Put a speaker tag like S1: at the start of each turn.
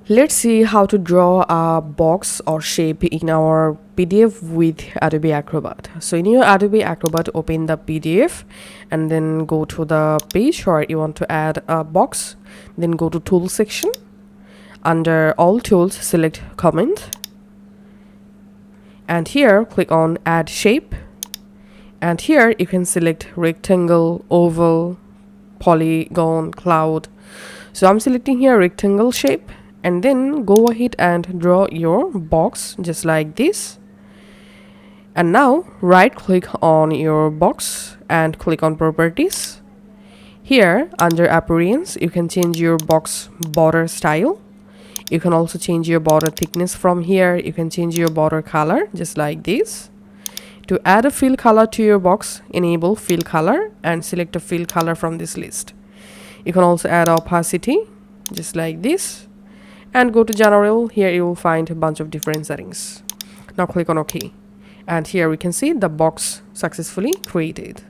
S1: Let's see how to draw a box or shape in our PDF with Adobe Acrobat. So in your Adobe Acrobat, open the PDF and then go to the page where you want to add a box. Then go to Tool section. Under All Tools, select Comment. And here, click on Add Shape. And here you can select Rectangle, Oval, Polygon, Cloud. So I'm selecting here Rectangle shape. And then go ahead and draw your box just like this. And now right click on your box and click on Properties. Here under Appearance, you can change your box border style. You can also change your border thickness from here. You can change your border color just like this. To add a fill color to your box, enable fill color and select a fill color from this list. You can also add opacity just like this. And go to General. Here you will find a bunch of different settings. Now click on OK. And here we can see the box successfully created.